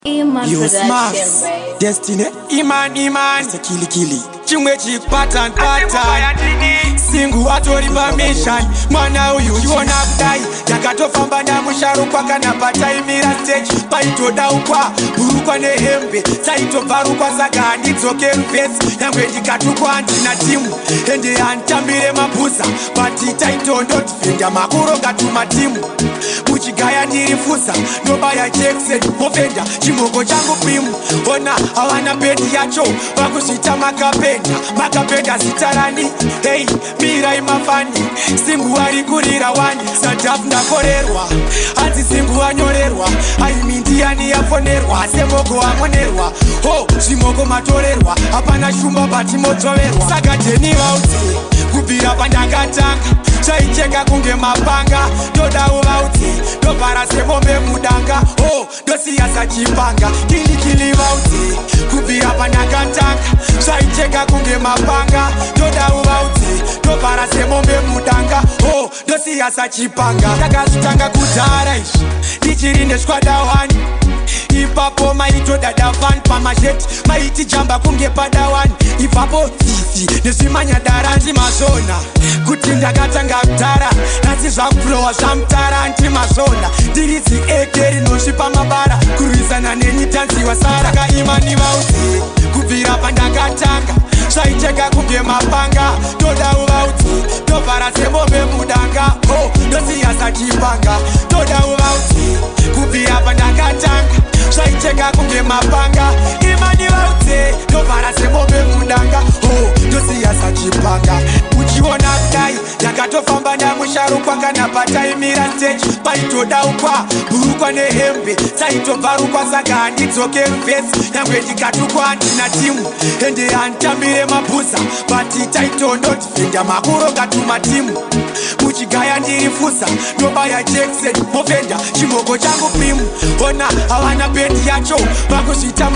Eman You smart, production, destiny, Eman, kili. Chimwe pattern. Singu atori permission. Mwana uyu yuona kudai. Yakatofamba na musharukwa kana pataimira stage. Paitoda ukwa, burukwa nehembe. Saito varukwa saka handidzoke rufesi. Yangwe ndikatukwa handina timu. Ende antambire mabuza. Bati taito ndotfenda makuro katuma timu. Muchigaya ndirifusa. Nobaya Jackson, mofenda. Chimoko changu pimu. Ona hawana bendi yacho. Wakusita makapenda sitarani. Hey, mira imafani. Singu wari kurira wani. Satafu ndakorerwa. Ati singu wanyorerwa. Aimindiani yafonerwa. Semoko amonerwa. Ho, simoko matorerwa. Hapana shumba bati motoverwa. Sakateni vauti. Kubvira Pandakatanga. Chaicheka kunge mapanga. Toda uvauti. Topara semombe mudanga. Oh, dosiyasa chipanga. Kili vauti. Kubvira Pandakatanga. Chaicheka kunge mapanga. Toda uvauti. Topara semombe mudanga. Oh, dosiyasa chipanga. Takazitanga kudhara izvi. Ndichirinde squada wani. Ipapo maito dada van pamasheti. Maiti jamba kunge pada wani. Ipapo sisi nesimanya daranti mazona. Kuti ndakatanga kudhara. Nasi zvakuplowa zvamutara anti mazona. Ndiridzi ekeri nosvipa mabara. Kurwisana nenyitanziwa sara. Kaimani vauti. Kubvira Pandakatanga. Zvaicheka kunge mapanga. Toda uvauti. Topara semombe mudanga. Oh, dosiyasa chipanga. Toda uvauti. Kubvira Pandakatanga. Zvaicheka kunge mapanga. Imani vauti. Topara semombe mudanga. Oh, dosiyasa chipanga. Uchiona kudai. Yakatofamba namusharukwa kana pataimira stage. Paitoda ukwa, burukwa nehembe. Saitobvarukwa saka handidzoke rufesi. Yangwe ndikatukwa handina timu. Ende antambire mabuza. Bati taito ndotfenda makuro katuma timu. Muchigaya ndirifusa. Nobaya Jackson, mofenda. Chimoko changu pimu. Ona hawana bendi yacho. Vakusvita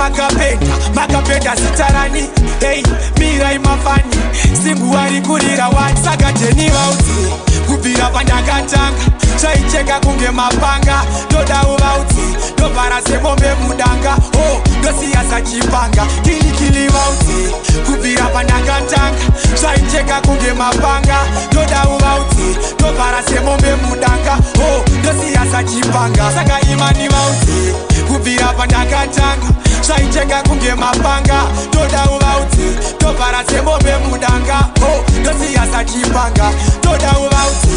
makapenda sitarani. Hey, mira imafani. Singu wari kurira wani. Sakateni vauti. Kubvira Pandakatanga. Chaicheka kunge mapanga. Toda uvauti. Topara semombe mudanga. Oh, dosiyasa chipanga. Kili vauti. Kubvira Pandakatanga. Chaicheka kunge mapanga. Toda uvauti. Topara semombe mudanga. Oh, dosiyasa chipanga. Saka imani vauti. Kubvira Pandakatanga. Chaicheka kunge mapanga. Toda uvauti. Topara semombe mudanga. Oh, dosiyasa chipanga. Toda uvauti.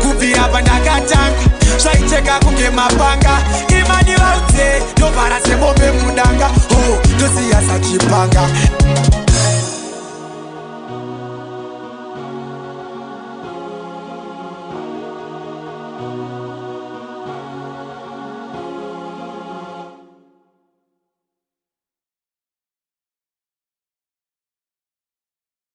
Kubvira Pandakatanga. Chaicheka kunge mapanga. Imani vauti. Topara semombe mudanga. Oh, dosiyasa chipanga.